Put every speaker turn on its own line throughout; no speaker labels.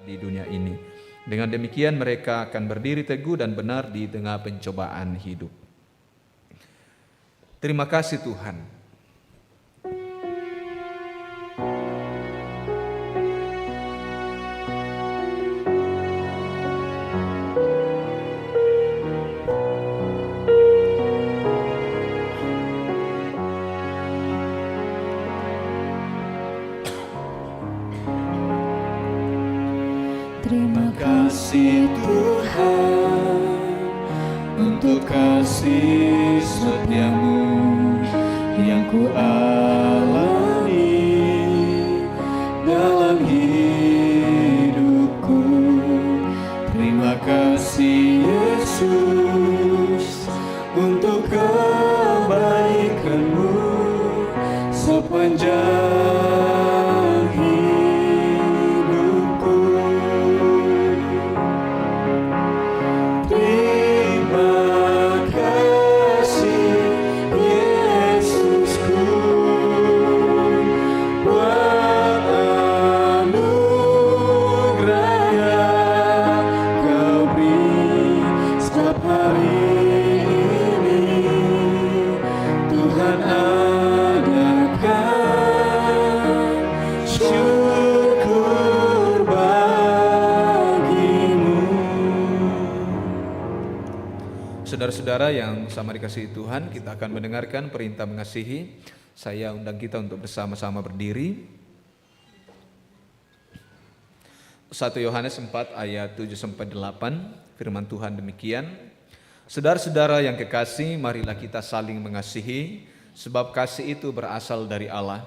di dunia ini. Dengan demikian mereka akan berdiri teguh dan benar di tengah pencobaan hidup. Terima kasih Tuhan.
Terima kasih Tuhan untuk kasih setiamu yang ku alami dalam hidupku. Terima kasih Yesus untuk kebaikanmu sepanjang
Saudara-saudara yang sama dikasihi Tuhan, kita akan mendengarkan perintah mengasihi. Saya undang kita untuk bersama-sama berdiri. 1 Yohanes 4 ayat 7-8, firman Tuhan demikian. Saudara-saudara yang kekasih, marilah kita saling mengasihi, sebab kasih itu berasal dari Allah.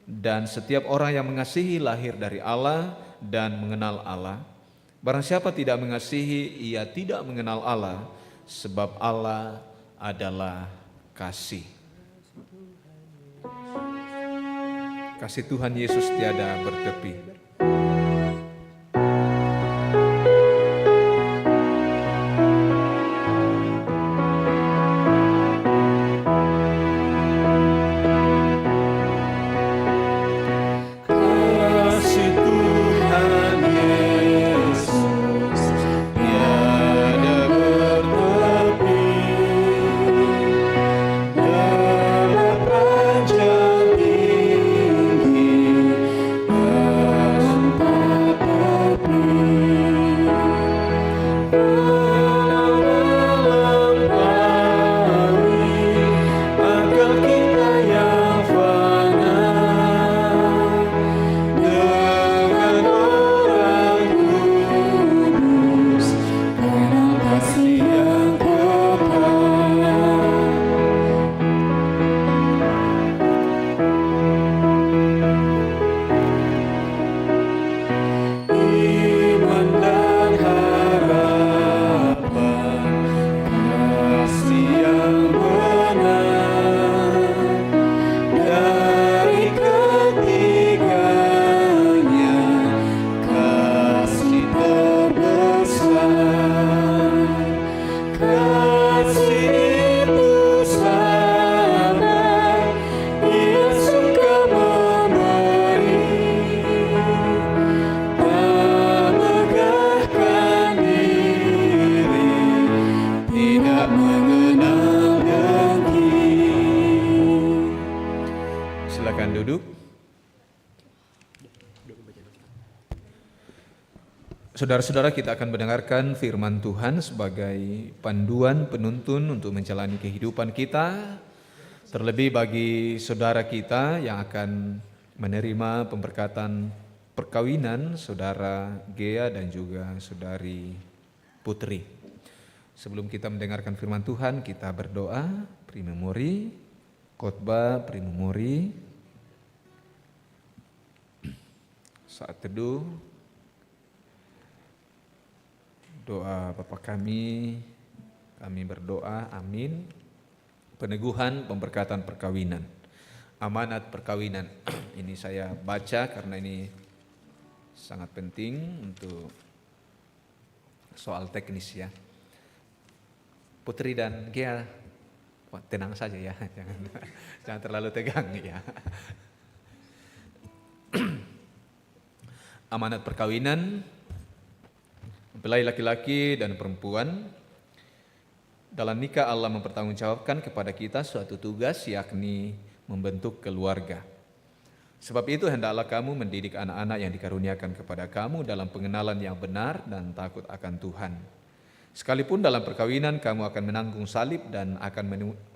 Dan setiap orang yang mengasihi lahir dari Allah dan mengenal Allah. Barang siapa tidak mengasihi, ia tidak mengenal Allah, sebab Allah adalah kasih. Kasih Tuhan Yesus tiada bertepi. Saudara-saudara, kita akan mendengarkan firman Tuhan sebagai panduan penuntun untuk menjalani kehidupan kita. Terlebih bagi saudara kita yang akan menerima pemberkatan perkawinan saudara Gea dan juga saudari Putri. Sebelum kita mendengarkan firman Tuhan, kita berdoa, primemori, khotbah primemori, saat teduh, doa Bapa kami berdoa, amin. Peneguhan pemberkatan perkawinan, amanat perkawinan. Ini saya baca karena ini sangat penting untuk soal teknis ya. Putri dan Gea, tenang saja ya, jangan terlalu tegang ya. Amanat perkawinan. Mempelai laki-laki dan perempuan, dalam nikah Allah mempertanggungjawabkan kepada kita suatu tugas, yakni membentuk keluarga. Sebab itu hendaklah kamu mendidik anak-anak yang dikaruniakan kepada kamu dalam pengenalan yang benar dan takut akan Tuhan. Sekalipun dalam perkawinan kamu akan menanggung salib dan akan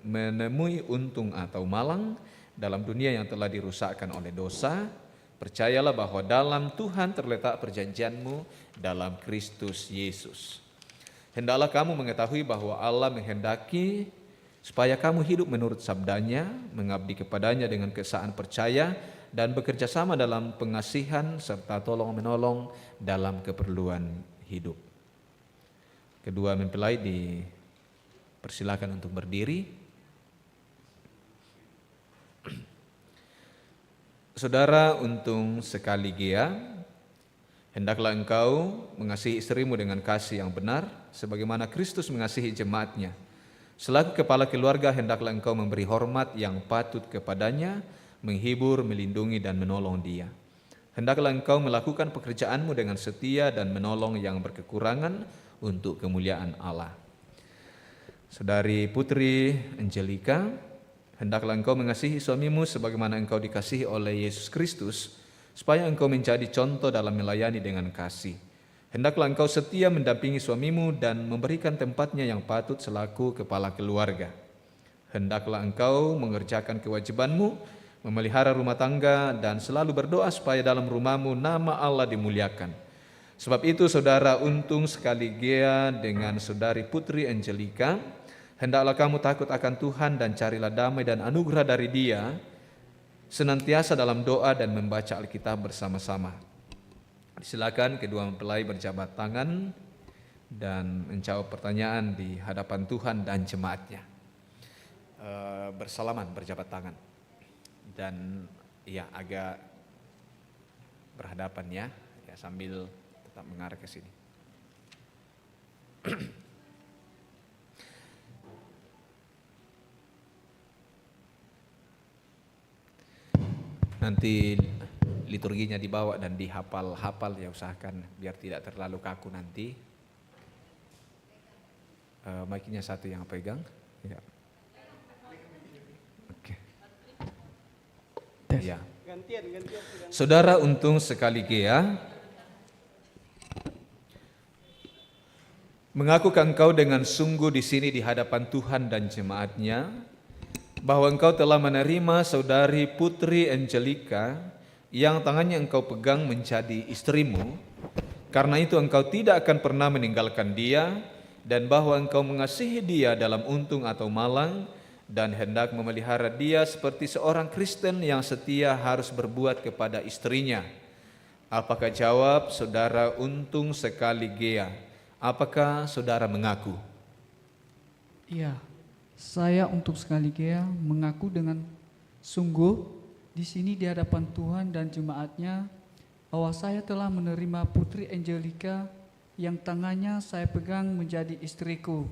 menemui untung atau malang dalam dunia yang telah dirusakkan oleh dosa, percayalah bahwa dalam Tuhan terletak perjanjianmu dalam Kristus Yesus. Hendaklah kamu mengetahui bahwa Allah menghendaki supaya kamu hidup menurut sabdanya, mengabdi kepadanya dengan keesaan percaya, dan bekerja sama dalam pengasihan serta tolong-menolong dalam keperluan hidup. Kedua mempelai dipersilakan untuk berdiri. Saudara Untung Sekali Gea, hendaklah engkau mengasihi istrimu dengan kasih yang benar, sebagaimana Kristus mengasihi jemaatnya. Selaku kepala keluarga, hendaklah engkau memberi hormat yang patut kepadanya, menghibur, melindungi, dan menolong dia. Hendaklah engkau melakukan pekerjaanmu dengan setia dan menolong yang berkekurangan untuk kemuliaan Allah. Saudari Putri Angelika, hendaklah engkau mengasihi suamimu sebagaimana engkau dikasihi oleh Yesus Kristus, supaya engkau menjadi contoh dalam melayani dengan kasih. Hendaklah engkau setia mendampingi suamimu dan memberikan tempatnya yang patut selaku kepala keluarga. Hendaklah engkau mengerjakan kewajibanmu, memelihara rumah tangga, dan selalu berdoa supaya dalam rumahmu nama Allah dimuliakan. Sebab itu saudara Untung Sekali Gea dengan saudari Putri Angelika, hendaklah kamu takut akan Tuhan dan carilah damai dan anugerah dari Dia, senantiasa dalam doa dan membaca Alkitab bersama-sama. Silakan kedua mempelai berjabat tangan dan menjawab pertanyaan di hadapan Tuhan dan jemaatnya. Bersalaman, berjabat tangan. Dan ya agak berhadapan ya sambil tetap mengarah ke sini. Nanti liturginya dibawa dan dihafal-hafal ya, usahakan biar tidak terlalu kaku nanti. Mic-nya satu yang pegang. Ya. Oke. Ya. Saudara Untung Sekali Gea, mengakukan engkau dengan sungguh di sini di hadapan Tuhan dan jemaatnya, bahwa engkau telah menerima saudari Putri Angelika yang tangannya engkau pegang menjadi istrimu. Karena itu engkau tidak akan pernah meninggalkan dia, dan bahwa engkau mengasihi dia dalam untung atau malang, dan hendak memelihara dia seperti seorang Kristen yang setia harus berbuat kepada istrinya. Apakah jawab saudara Untung Sekali Gea? Apakah saudara mengaku?
Iya, saya Untung Sekali Gea mengaku dengan sungguh di sini di hadapan Tuhan dan jemaatnya bahwa saya telah menerima Putri Angelika yang tangannya saya pegang menjadi istriku.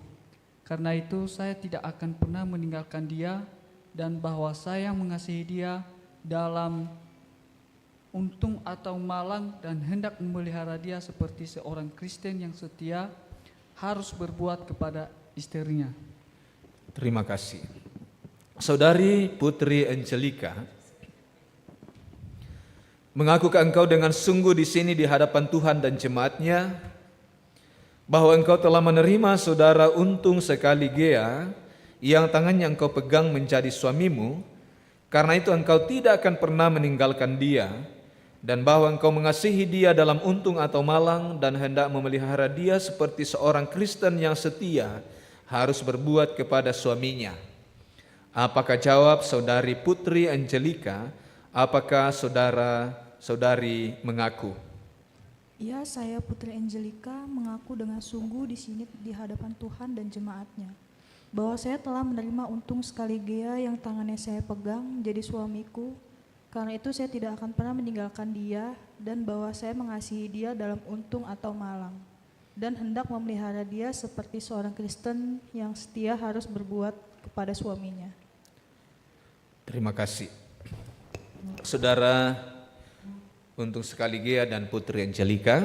Karena itu saya tidak akan pernah meninggalkan dia, dan bahwa saya mengasihi dia dalam untung atau malang, dan hendak memelihara dia seperti seorang Kristen yang setia harus berbuat kepada istrinya.
Terima kasih. Saudari Putri Angelika, mengakukah engkau dengan sungguh di sini di hadapan Tuhan dan jemaatnya bahwa engkau telah menerima saudara Untung Sekali Gea yang tangannya engkau pegang menjadi suamimu, karena itu engkau tidak akan pernah meninggalkan dia, dan bahwa engkau mengasihi dia dalam untung atau malang, dan hendak memelihara dia seperti seorang Kristen yang setia harus berbuat kepada suaminya. Apakah jawab saudari Putri Angelika? Apakah saudari mengaku?
Ya, saya Putri Angelika mengaku dengan sungguh di sini di hadapan Tuhan dan jemaatnya bahwa saya telah menerima Untung Sekali Gea yang tangannya saya pegang menjadi suamiku. Karena itu saya tidak akan pernah meninggalkan dia, dan bahwa saya mengasihi dia dalam untung atau malang, dan hendak memelihara dia seperti seorang Kristen yang setia harus berbuat kepada suaminya.
Terima kasih. Saudara Untung Sekali Gea dan Putri Angelika,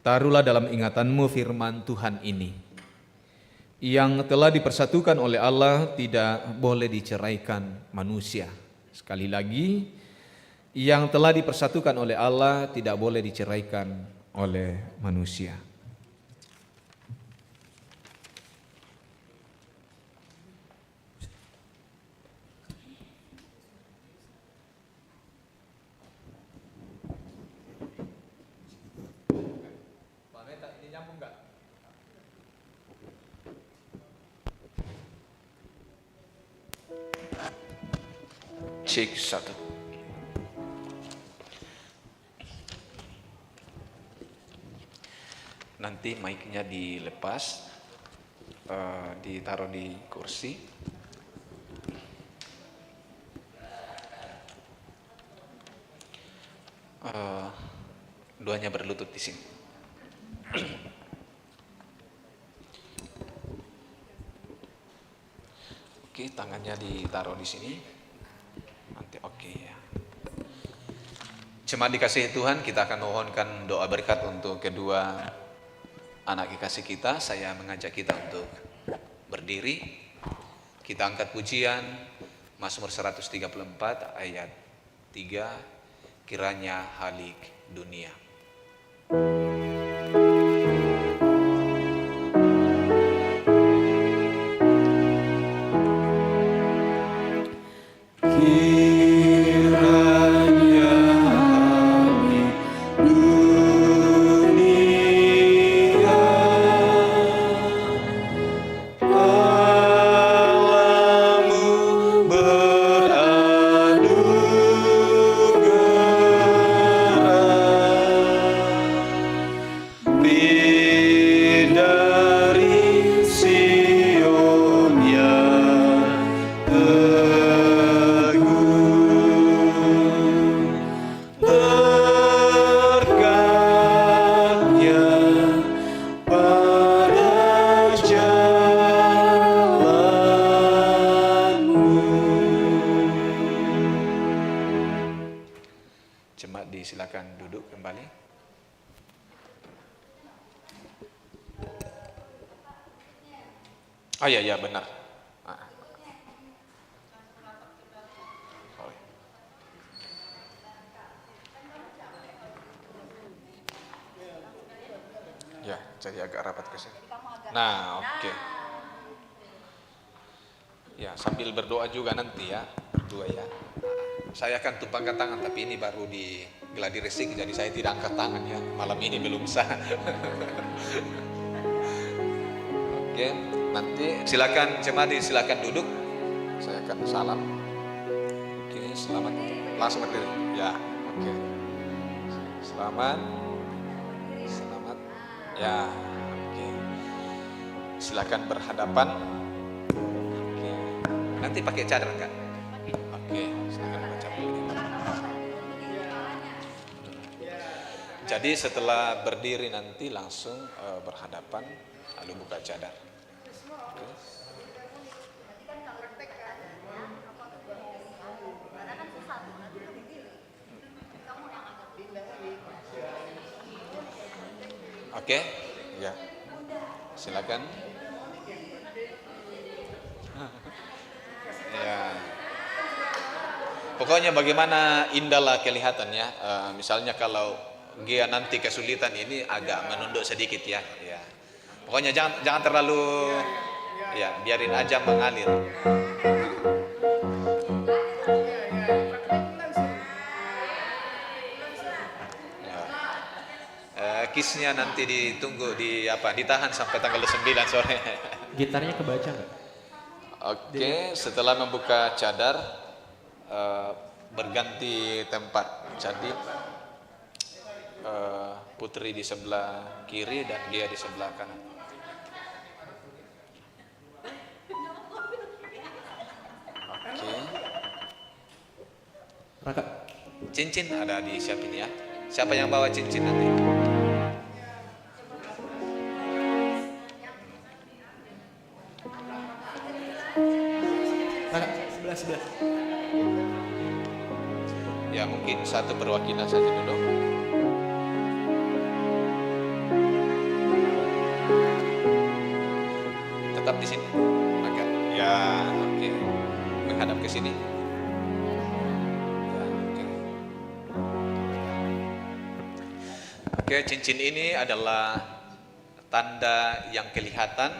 Taruhlah dalam ingatanmu firman Tuhan ini. Yang telah dipersatukan oleh Allah tidak boleh diceraikan manusia. Sekali lagi, yang telah dipersatukan oleh Allah tidak boleh diceraikan oleh manusia. Cek satu. Nanti mic-nya dilepas, ditaruh di kursi. Duanya berlutut di sini. Oke, tangannya ditaruh di sini. Nanti oke ya. Jemaat dikasihi Tuhan, kita akan mohonkan doa berkat untuk kedua anak kekasih kita. Saya mengajak kita untuk berdiri. Kita angkat pujian Mazmur 134 ayat 3, kiranya halik dunia. Jemaat disilakan duduk kembali. Oh iya benar. Oh, ya, jadi agak rapat ke sini. Nah, oke. Ya, sambil berdoa juga nanti ya, berdua ya. Saya akan tumpangkan tangan, tapi ini baru di gladi resik, jadi saya tidak angkat tangan ya. Malam ini belum sah. Oke, nanti silakan jemaat silakan duduk. Saya akan salam. Oke, selamat. Langsung berdiri. Ya, oke. Selamat. Selamat. Ya, oke. Silakan berhadapan. Oke. Nanti pakai cadar enggak? Oke, silakan baca buku. Jadi setelah berdiri nanti langsung berhadapan lalu buka cadar. Oke. Oke, ya. Silakan. Ya. Pokoknya bagaimana indahlah kelihatannya. Misalnya kalau Gia nanti kesulitan ini agak menunduk sedikit ya. Ya. Pokoknya jangan terlalu ya, biarin aja mengalir. Ya. Kisnya nanti ditunggu ditahan sampai tanggal 9 sore.
Gitarnya kebaca nggak?
Oke, setelah membuka cadar berganti tempat. Jadi Putri di sebelah kiri dan Gia di sebelah kanan. Oke.
Raka.
Cincin ada disiapin ya. Siapa yang bawa cincin nanti?
Raka, sebelah.
Ya mungkin satu perwakilan saja dulu. tetap di sini. Agak. Ya, oke. Menghadap ke sini. Ya, oke. Oke, cincin ini adalah tanda yang kelihatan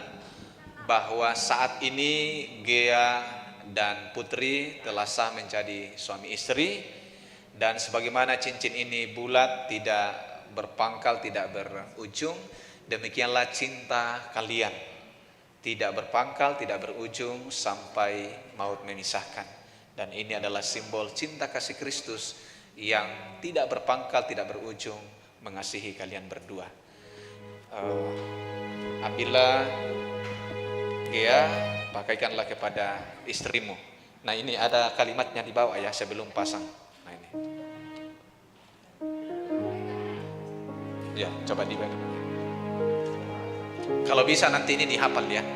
bahwa saat ini Gea dan Putri telah sah menjadi suami istri, dan sebagaimana cincin ini bulat, tidak berpangkal, tidak berujung, demikianlah cinta kalian, tidak berpangkal, tidak berujung sampai maut memisahkan. Dan ini adalah simbol cinta kasih Kristus yang tidak berpangkal, tidak berujung, mengasihi kalian berdua. Ambillah Gea, pakaikanlah kepada istrimu. Nah, ini ada kalimatnya di bawah ya, sebelum pasang. Nah, ini. Ya, coba dibaca. Kalau bisa nanti ini dihafal ya.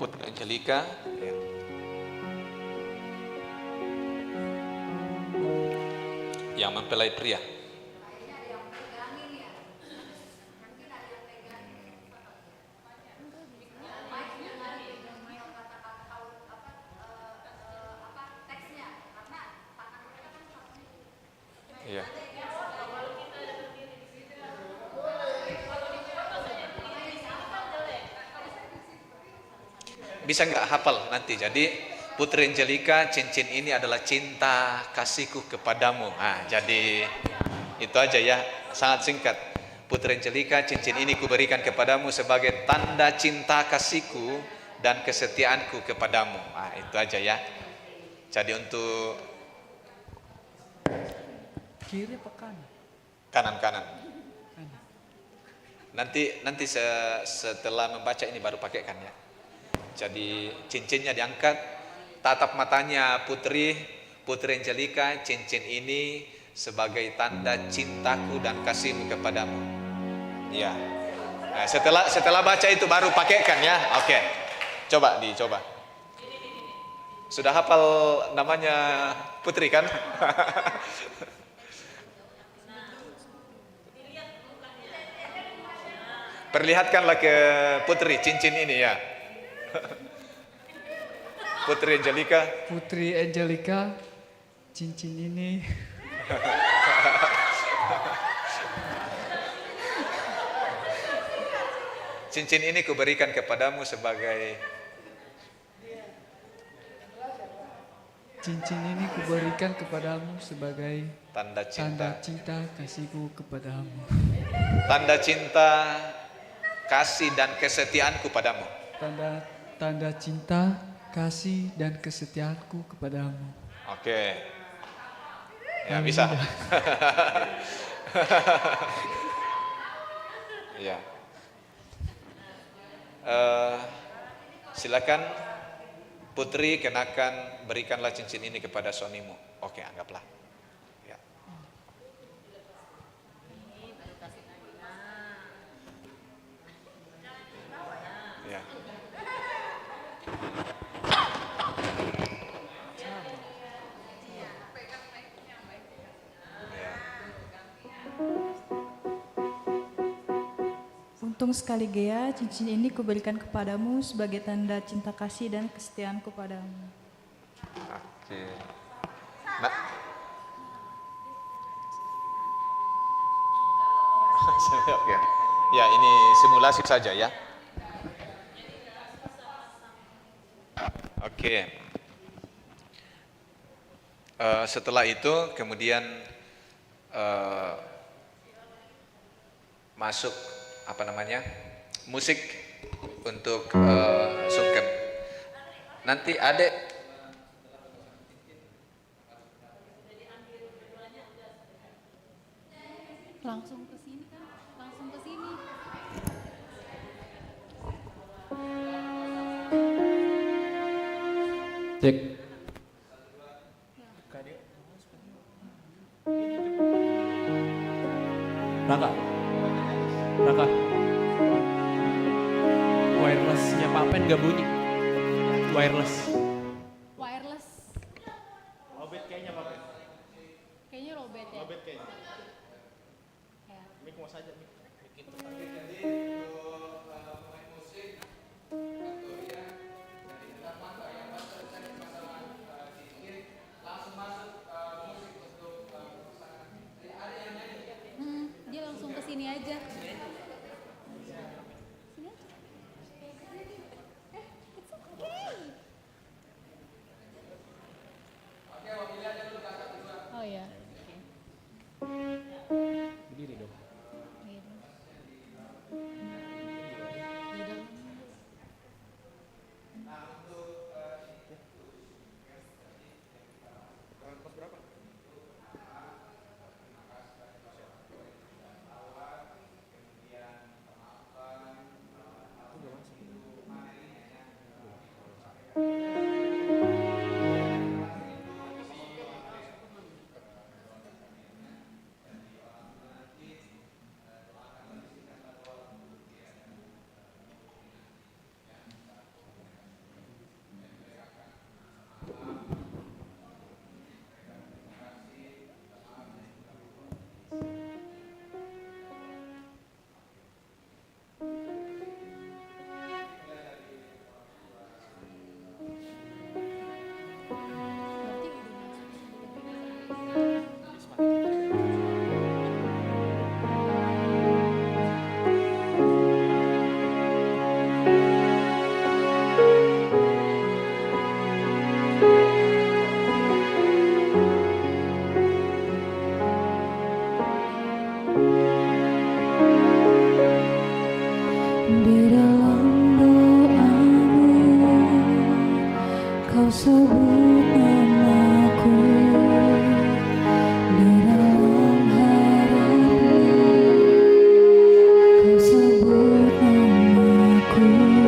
Putri Angelika ya. Yang mempelai pria. Iya. Bisa nggak hafal nanti? Jadi Putri Angelika, cincin ini adalah cinta kasihku kepadamu. Nah, jadi itu aja ya, sangat singkat. Putri Angelika, cincin ini kuberikan kepadamu sebagai tanda cinta kasihku dan kesetiaanku kepadamu. Nah, itu aja ya. Jadi untuk
Kiri apa kanan?
kanan. Nanti setelah membaca ini baru pakaikan ya. Jadi cincinnya diangkat, tatap matanya Putri Angelika, cincin ini sebagai tanda cintaku dan kasihmu kepadamu. Ya. Nah, setelah baca itu baru pakaikan ya. Oke. Dicoba. Sudah hafal namanya Putri kan? Perlihatkanlah ke Putri cincin ini ya. Putri Angelika, cincin ini cincin ini kuberikan kepadamu sebagai tanda
cinta kasihku kepadamu.
Tanda cinta kasih dan kesetiaanku padamu.
Tanda cinta, kasih, dan kesetiaanku kepadamu.
Oke. Ya, bisa. Ya. Silakan Putri, berikanlah cincin ini kepada suamimu. Oke, anggaplah. Ya. Ya.
Untung sekali Gea, cincin ini kuberikan kepadamu sebagai tanda cinta kasih dan kesetiaanku padamu.
Oke. Nah. Oke. Ya, ini simulasi saja ya. Oke. Setelah itu kemudian masuk musik untuk sungkem. Nanti adek
langsung ke sini kan, langsung ke sini.
Cek. dan gak bunyi. Wireless.
Wireless. Lobet kayaknya Pak. Kayaknya lobet ya. Lobet kayaknya. Ya.
Mik mau saja.
Dia langsung ke sini aja. Sini aja. It's okay. Oh ya.
Berdiri dong.
Gitu. Di dalam. Berarti udah masuk sebelum ini.
Di dalam doamu kau sebut namaku, di dalam haramu kau sebut namaku, di dalam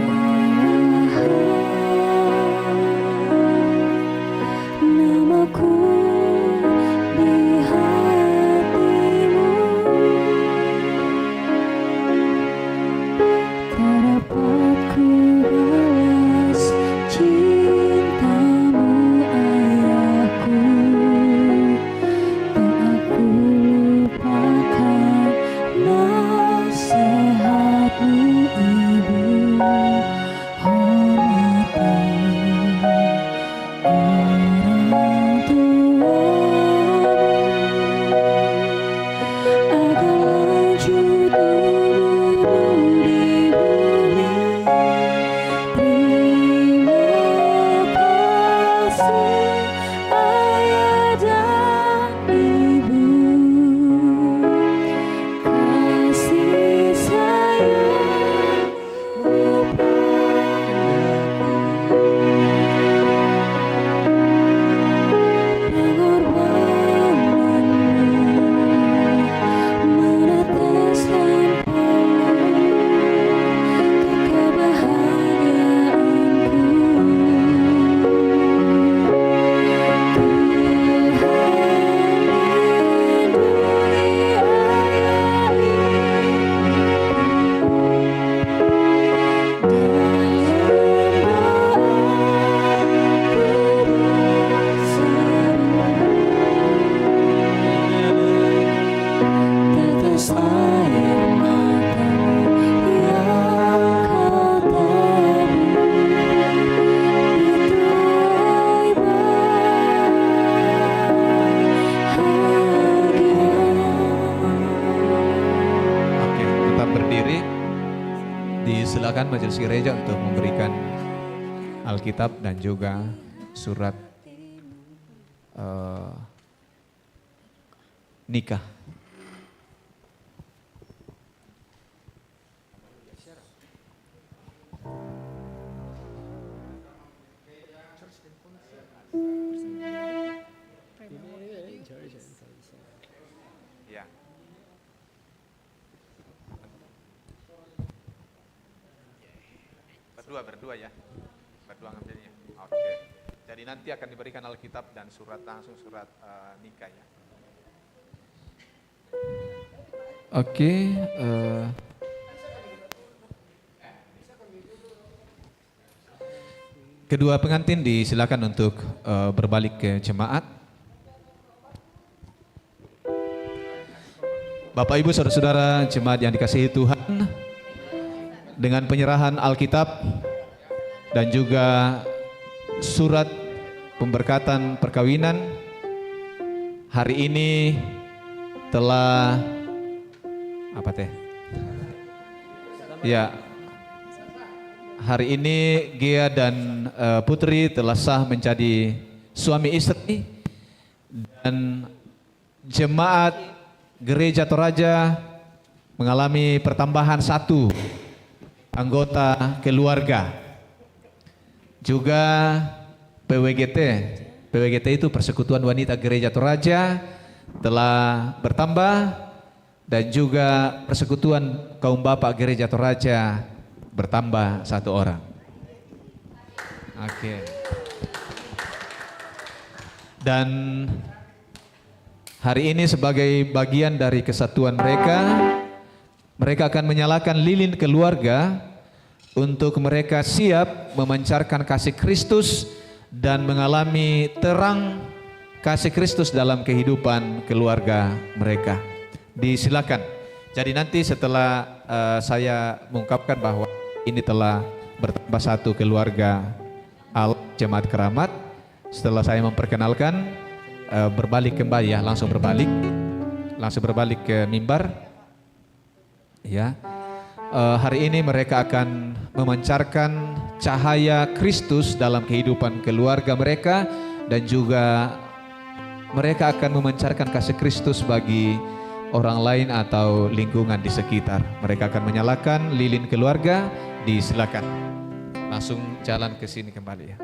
segala hal namaku di hatimu tak dapat ku balas cintamu ayahku, tak aku lupakan nasihatmu ibu, hormati orang tuamu agar lanjut umurmu di bumi. Terima kasih ayah dan ibu, kasih sayangmu padaku, pengorbananmu meneteskan peluh kebahagiaanku. Tetes air matamu yang kau tabur dituai bahagia.
Oke, tetap berdiri. Disilakan majelis gereja untuk memberikan Alkitab dan juga surat nikah. Ya. Berdua ya. Berdua ngambilnya. Oke. Jadi nanti akan diberikan Alkitab dan surat langsung surat nikah ya. Oke, kedua pengantin disilakan untuk berbalik ke jemaat. Bapak Ibu saudara-saudara jemaat yang dikasihi Tuhan, dengan penyerahan Alkitab dan juga surat pemberkatan perkawinan, hari ini telah apa teh? Ya, hari ini Gea dan Putri telah sah menjadi suami istri, dan jemaat Gereja Toraja mengalami pertambahan 1 anggota keluarga. Juga PWGT itu Persekutuan Wanita Gereja Toraja telah bertambah, dan juga Persekutuan Kaum Bapak Gereja Toraja bertambah 1 orang. Oke. Dan hari ini sebagai bagian dari kesatuan mereka akan menyalakan lilin keluarga untuk mereka siap memancarkan kasih Kristus dan mengalami terang kasih Kristus dalam kehidupan keluarga mereka. Disilakan. Jadi nanti setelah saya mengungkapkan bahwa ini telah bertambah 1 keluarga Jemaat Keramat, setelah saya memperkenalkan, berbalik kembali ya, langsung berbalik ke mimbar. Ya, hari ini mereka akan memancarkan cahaya Kristus dalam kehidupan keluarga mereka, dan juga mereka akan memancarkan kasih Kristus bagi orang lain atau lingkungan di sekitar. Mereka akan menyalakan lilin keluarga. Disilakan langsung jalan ke sini kembali ya.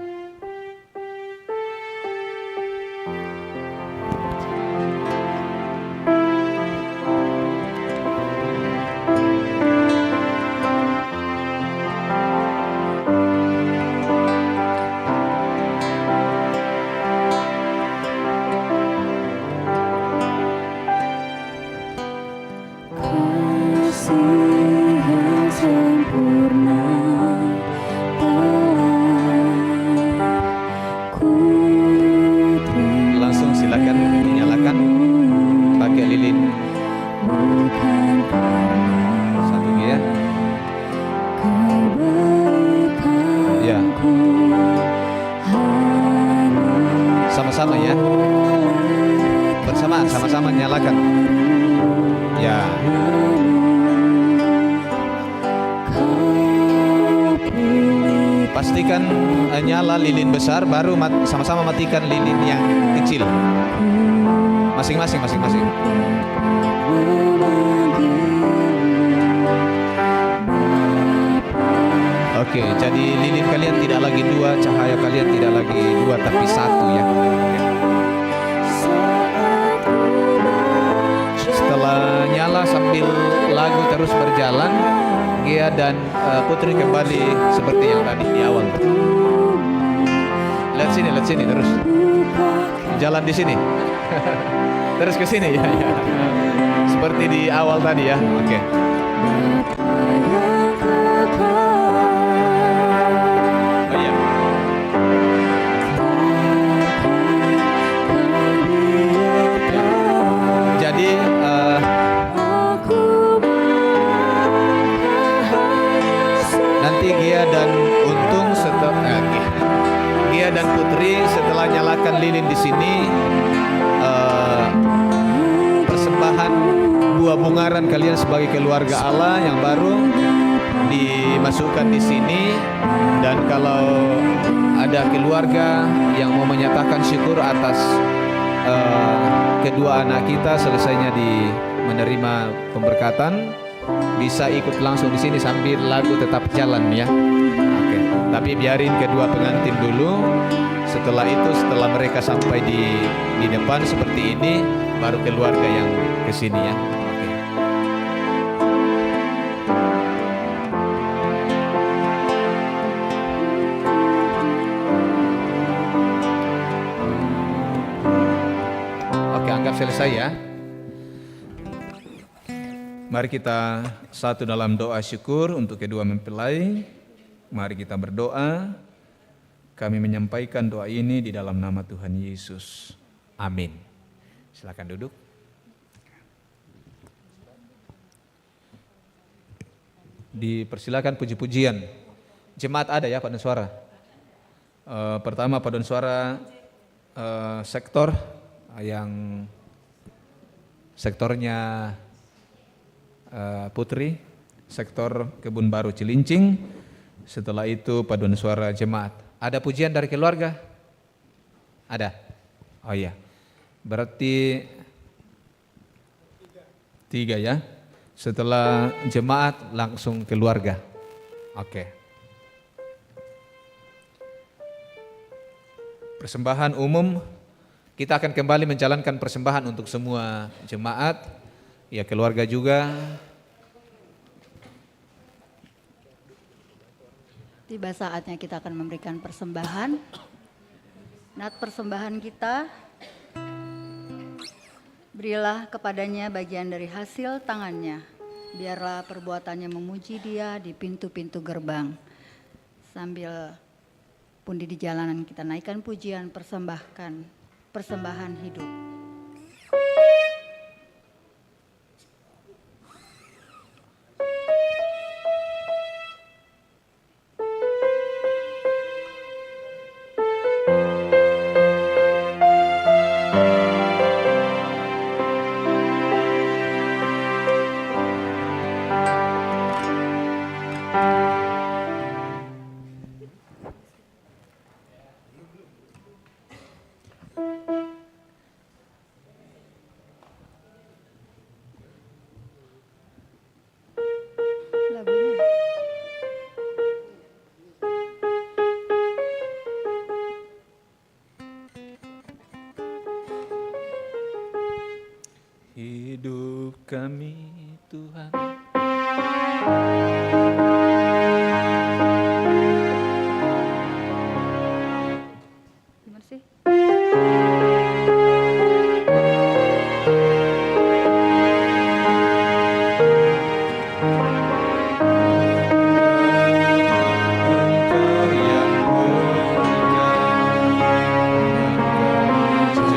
Sama-sama ya, bersamaan, sama-sama nyalakan ya. Pastikan nyala lilin besar, baru sama-sama matikan lilin yang kecil masing-masing. Oke, jadi lilin kalian tidak lagi 2, cahaya kalian tidak lagi 2 tapi 1 ya. Setelah nyala sambil lagu terus berjalan, Gea dan Putri kembali seperti yang tadi di awal. Lihat sini terus. Jalan di sini. Terus ke sini ya. Seperti di awal tadi ya. Oke. Gea dan Putri setelah nyalakan lilin di sini, persembahan buah bungaran kalian sebagai keluarga Allah yang baru dimasukkan di sini. Dan kalau ada keluarga yang mau menyatakan syukur atas kedua anak kita selesainya di menerima pemberkatan, bisa ikut langsung di sini sambil lagu tetap jalan ya. Oke, tapi biarin kedua pengantin dulu. Setelah itu, setelah mereka sampai di depan seperti ini, baru keluarga yang ke sini ya. Oke. Oke, anggap selesai ya. Mari kita satu dalam doa syukur untuk kedua mempelai. Mari kita berdoa. Kami menyampaikan doa ini di dalam nama Tuhan Yesus. Amin. Silakan duduk. Dipersilakan puji-pujian. Jemaat ada ya paduan suara. Pertama paduan suara sektor yang sektornya Putri, sektor Kebun Baru Cilincing. Setelah itu paduan suara jemaat. Ada pujian dari keluarga? Ada? Oh iya. Berarti 3 ya. Setelah jemaat langsung keluarga. Oke. Persembahan umum, kita akan kembali menjalankan persembahan untuk semua jemaat, ya keluarga juga.
Tiba saatnya kita akan memberikan persembahan. Nat persembahan kita, berilah kepadanya bagian dari hasil tangannya. Biarlah perbuatannya memuji Dia di pintu-pintu gerbang. Sambil pundi di jalanan kita naikkan pujian, persembahkan persembahan hidup. Lagunya.
Hidup kami Tuhan.
Gimana sih?
Engkau yang berikan demi panggilan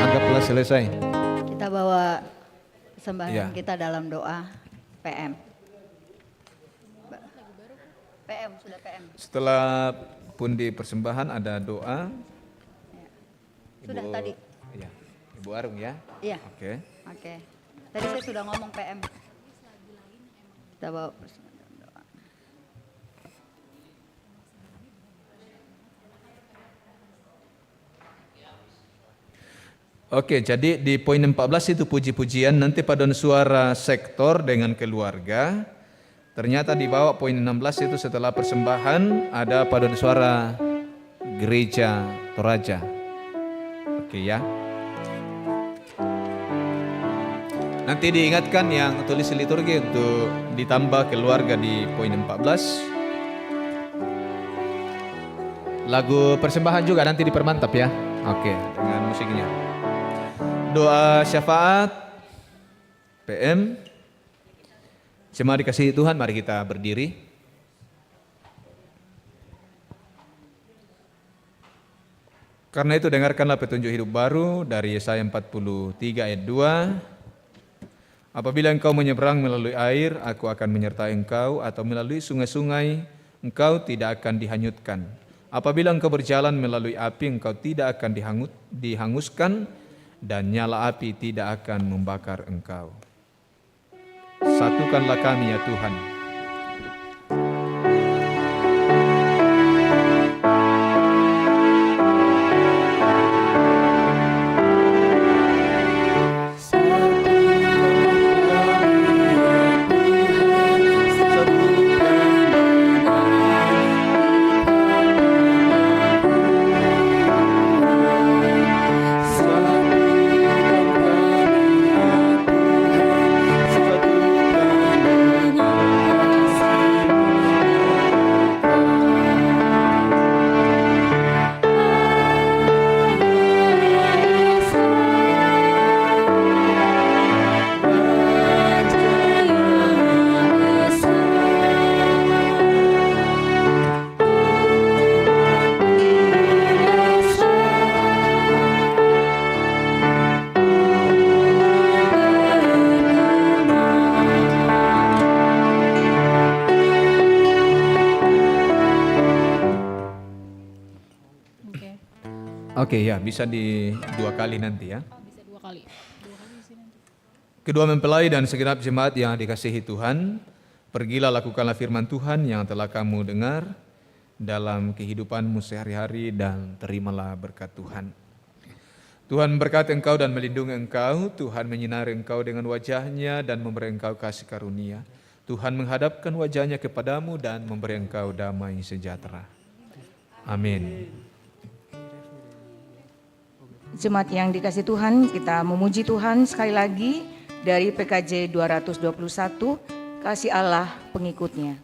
hidup ini memang selesai.
Kita bawa persembahan
Iya.
kita dalam doa PM. PM, sudah PM.
Setelah pundi persembahan ada doa.
Sudah tadi.
Iya. Ibu Arung ya.
Iya.
Oke.
Oke. Tadi saya sudah ngomong PM. Kita bawa persembahan dalam doa.
Oke, jadi di poin 14 itu puji-pujian, nanti paduan suara sektor dengan keluarga. Ternyata di bawah poin 16 itu setelah persembahan ada paduan suara gereja Toraja. Oke ya. Nanti diingatkan yang tulis liturgi untuk ditambah keluarga di poin 14. Lagu persembahan juga nanti dipermantap ya. Oke, dengan musiknya. Doa syafaat PM. Jemaat dikasihi Tuhan, mari kita berdiri. Karena itu dengarkanlah petunjuk hidup baru dari Yesaya 43 ayat 2. Apabila engkau menyeberang melalui air, aku akan menyertai engkau, atau melalui sungai-sungai, engkau tidak akan dihanyutkan. Apabila engkau berjalan melalui api, engkau tidak akan dihanguskan, dan nyala api tidak akan membakar engkau. Satukanlah kami ya Tuhan. Oke ya, bisa di 2 kali nanti ya.
Bisa 2 kali.
Kedua mempelai dan segenap jemaat yang dikasihi Tuhan, pergilah lakukanlah firman Tuhan yang telah kamu dengar dalam kehidupanmu sehari-hari dan terimalah berkat Tuhan. Tuhan memberkati engkau dan melindungi engkau, Tuhan menyinari engkau dengan wajahnya dan memberi engkau kasih karunia. Tuhan menghadapkan wajahnya kepadamu dan memberi engkau damai sejahtera. Amin.
Jemaat yang dikasihi Tuhan, kita memuji Tuhan sekali lagi dari PKJ 221, kasih Allah pengikutnya.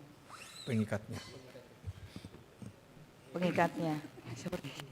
Pengikatnya.
Pengikatnya. Seperti ini.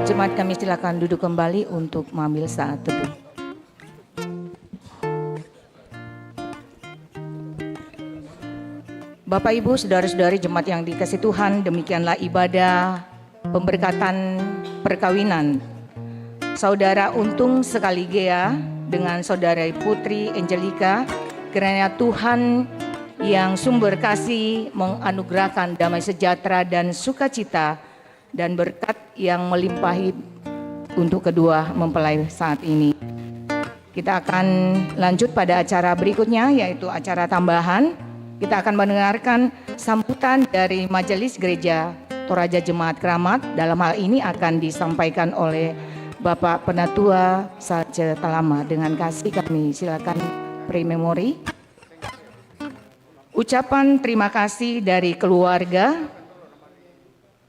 Jemaat kami silakan duduk kembali untuk mengambil saat teduh. Bapak Ibu, saudara-saudari jemaat yang dikasihi Tuhan, demikianlah ibadah pemberkatan perkawinan Saudara Untung Sekaligea dengan Saudara Putri Angelika, kiranya Tuhan yang sumber kasih menganugerahkan damai sejahtera dan sukacita dan berkat yang melimpahi untuk kedua mempelai saat ini. Kita akan lanjut pada acara berikutnya, yaitu acara tambahan. Kita akan mendengarkan sambutan dari Majelis Gereja Toraja Jemaat Keramat. Dalam hal ini akan disampaikan oleh Bapak Penatua Sace Talama. Dengan kasih kami silakan pre-memori. Ucapan terima kasih dari keluarga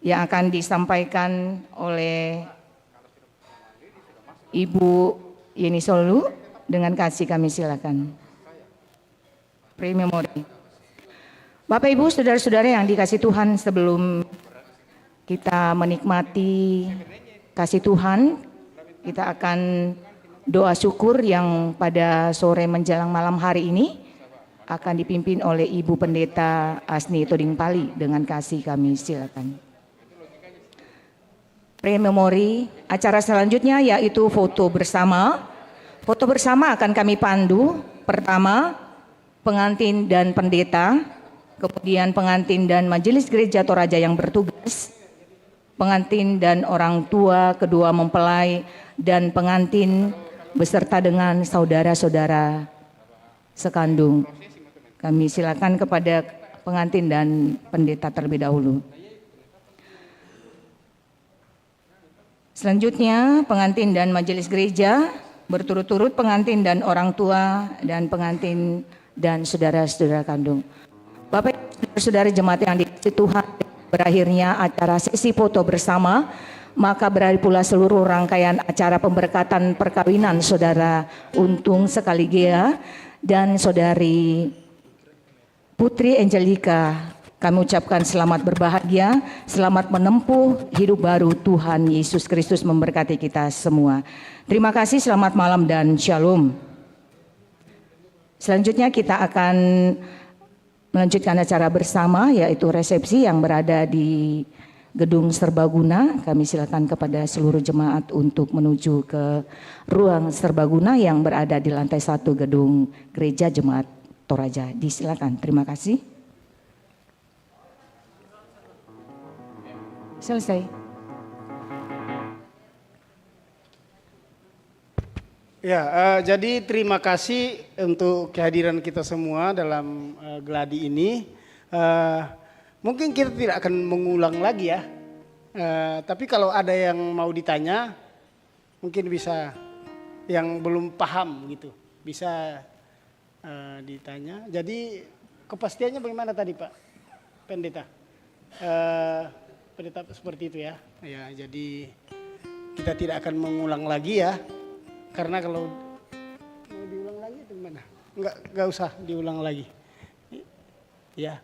yang akan disampaikan oleh Ibu Yeni Solu dengan kasih kami silakan. Pray memori. Bapak Ibu, saudara-saudara yang dikasih Tuhan, sebelum kita menikmati kasih Tuhan, kita akan doa syukur yang pada sore menjelang malam hari ini akan dipimpin oleh Ibu Pendeta Asni Toding Pali dengan kasih kami silakan. Pray memori, acara selanjutnya yaitu foto bersama. Foto bersama akan kami pandu. Pertama, pengantin dan pendeta, kemudian pengantin dan majelis gereja Toraja yang bertugas, pengantin dan orang tua kedua mempelai, dan pengantin beserta dengan saudara-saudara sekandung. Kami silakan kepada pengantin dan pendeta terlebih dahulu. Selanjutnya pengantin dan majelis gereja, berturut-turut pengantin dan orang tua dan pengantin dan saudara-saudara kandung. Bapak Ibu, saudara jemaat yang dikasihi Tuhan, berakhirnya acara sesi foto bersama, maka berakhir pula seluruh rangkaian acara pemberkatan perkawinan saudara Untung Sekaligea dan saudari Putri Angelika. Kami ucapkan selamat berbahagia, selamat menempuh hidup baru. Tuhan Yesus Kristus memberkati kita semua. Terima kasih, selamat malam dan shalom. Selanjutnya kita akan melanjutkan acara bersama, yaitu resepsi yang berada di Gedung Serbaguna. Kami silakan kepada seluruh jemaat untuk menuju ke ruang Serbaguna yang berada di lantai 1 Gedung Gereja Jemaat Toraja. Disilakan, terima kasih. Selesai.
Ya, jadi terima kasih untuk kehadiran kita semua dalam geladi ini. Mungkin kita tidak akan mengulang lagi ya, tapi kalau ada yang mau ditanya, mungkin bisa yang belum paham gitu, bisa ditanya. Jadi kepastiannya bagaimana tadi Pak Pendeta? Pendeta seperti itu ya. Ya, jadi kita tidak akan mengulang lagi ya. Karena kalau mau diulang lagi itu gimana? Enggak usah diulang lagi. Ya.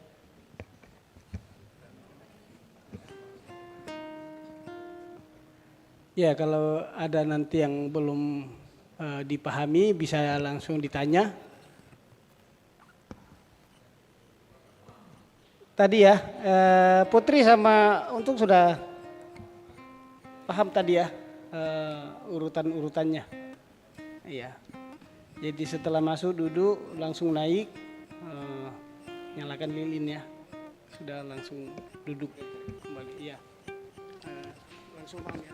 Ya, kalau ada nanti yang belum dipahami bisa langsung ditanya. Tadi ya, Putri sama Untung sudah paham tadi ya urutan-urutannya. Iya. Jadi setelah masuk duduk langsung naik, nyalakan lilin ya. Sudah langsung duduk kembali. Iya. Langsung paham ya.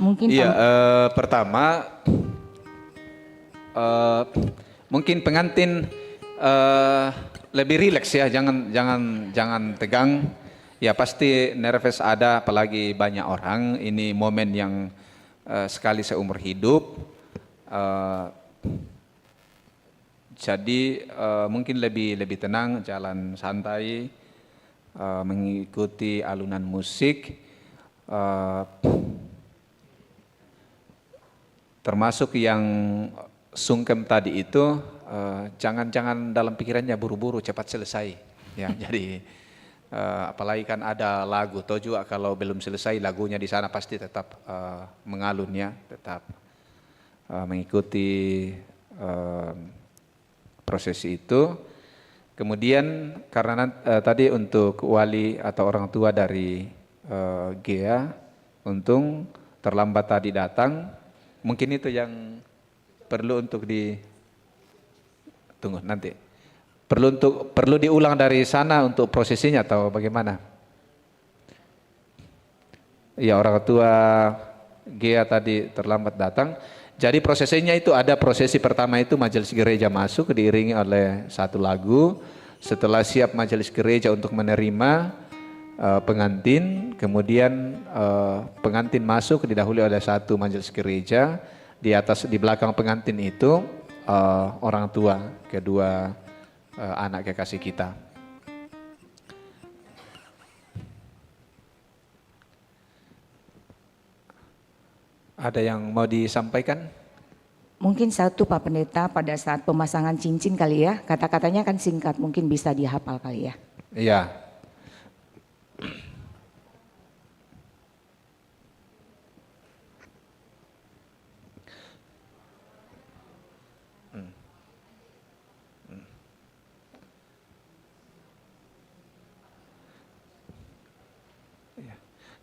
Mungkin
Iya, pertama mungkin pengantin lebih rileks ya, jangan tegang. Ya pasti nervous ada, apalagi banyak orang. Ini momen yang sekali seumur hidup. Jadi mungkin lebih tenang, jalan santai, mengikuti alunan musik. Termasuk yang sungkem tadi itu, jangan dalam pikirannya buru-buru cepat selesai. Ya, jadi apalagi kan ada lagu, toh juga kalau belum selesai lagunya di sana pasti tetap mengalun ya, tetap mengikuti prosesi itu. Kemudian karena tadi untuk wali atau orang tua dari Gea Untung terlambat tadi datang, mungkin itu yang perlu untuk tunggu nanti. Perlu diulang dari sana untuk prosesinya atau bagaimana? Ya, orang tua Gea tadi terlambat datang. Jadi prosesinya itu ada prosesi pertama itu majelis gereja masuk diiringi oleh satu lagu. Setelah siap majelis gereja untuk menerima pengantin, kemudian pengantin masuk didahului oleh satu majelis gereja. Di belakang pengantin itu orang tua kedua anak kekasih kita. Ada yang mau disampaikan?
Mungkin satu Pak Pendeta pada saat pemasangan cincin kali ya, kata-katanya kan singkat, mungkin bisa dihafal kali ya.
Iya.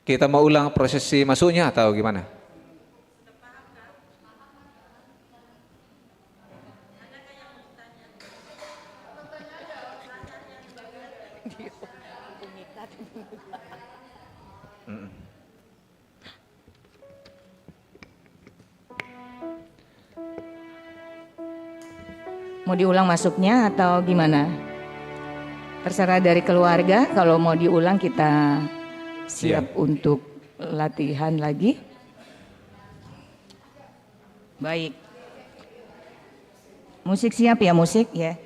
Kita mau ulang prosesi masuknya atau gimana?
Mau diulang masuknya atau gimana? Terserah dari keluarga, kalau mau diulang kita siap untuk latihan lagi. Baik. Musik siap ya, musik ya.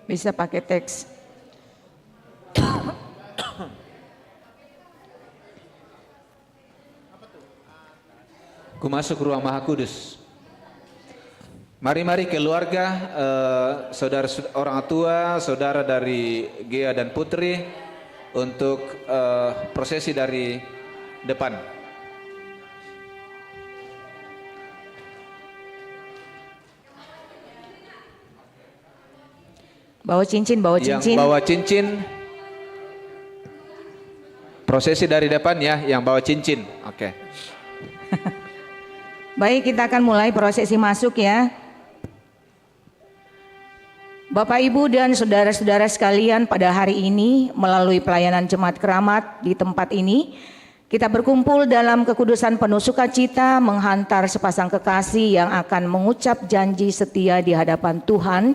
Bisa pakai teks.
Ku masuk ruang Maha Kudus. Mari keluarga, saudara orang tua, saudara dari Gea dan Putri untuk prosesi dari depan.
Bawa cincin, bawa cincin.
Yang bawa cincin, prosesi dari depan ya, yang bawa cincin. Oke.
Baik, kita akan mulai prosesi masuk ya. Bapak, Ibu, dan saudara-saudara sekalian, pada hari ini melalui pelayanan Jemaat Keramat di tempat ini, kita berkumpul dalam kekudusan penuh sukacita menghantar sepasang kekasih yang akan mengucap janji setia di hadapan Tuhan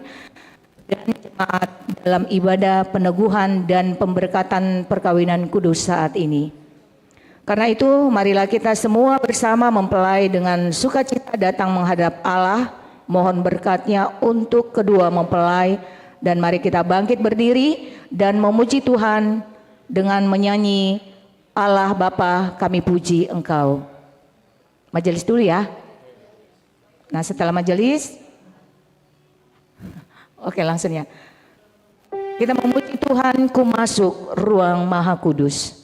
dan jemaat dalam ibadah peneguhan dan pemberkatan perkawinan kudus saat ini. Karena itu, marilah kita semua bersama mempelai dengan sukacita datang menghadap Allah, mohon berkat-Nya untuk kedua mempelai, dan mari kita bangkit berdiri dan memuji Tuhan dengan menyanyi Allah Bapa kami puji Engkau. Majelis dulu ya. Nah, setelah majelis, oke, langsung ya. Kita memuji Tuhan, ku masuk ruang Maha Kudus.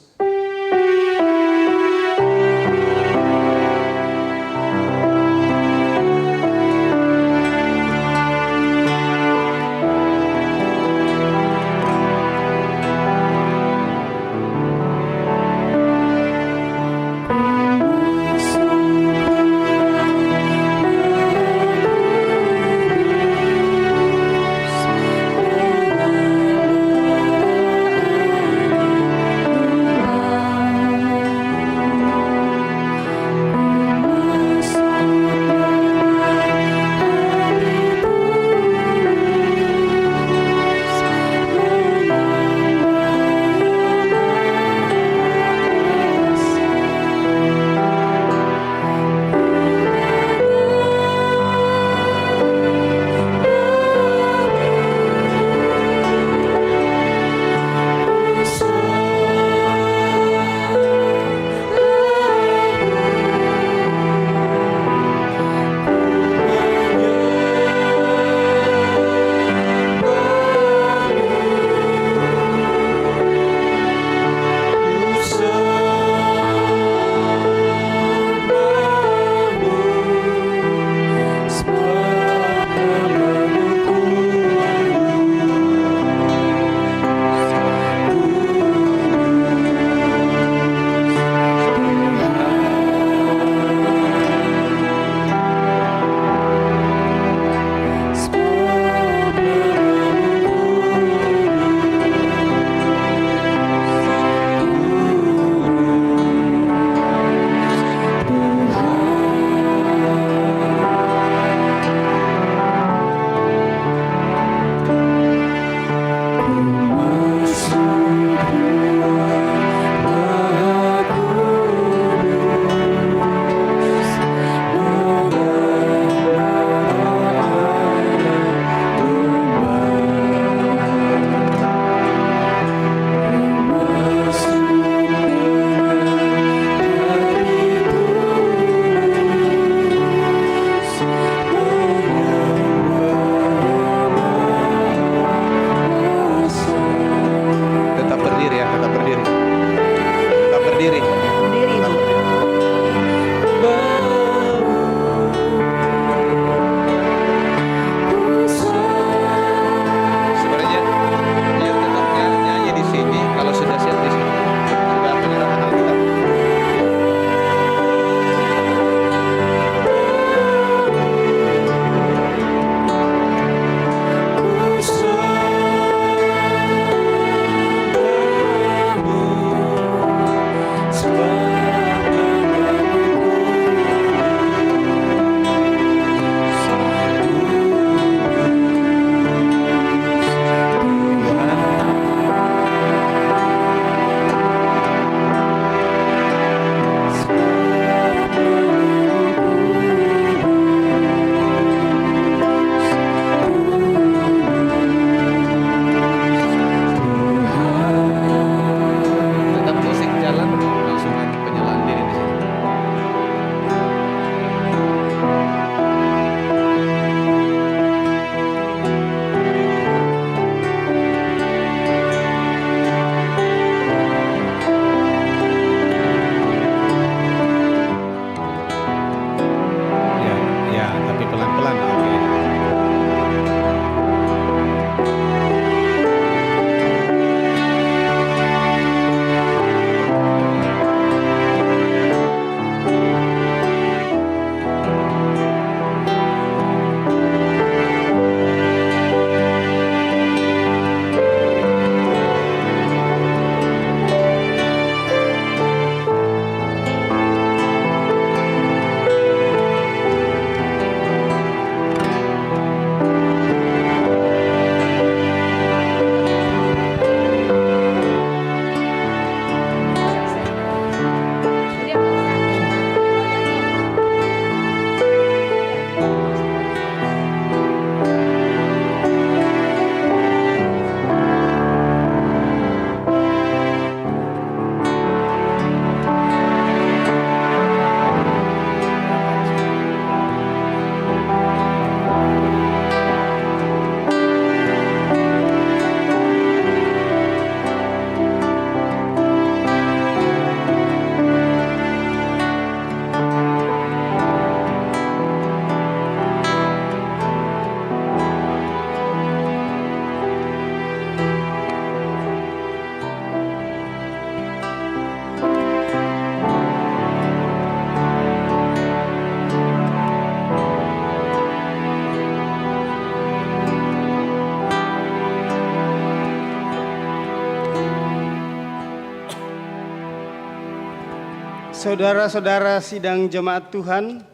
Saudara-saudara sidang jemaat Tuhan,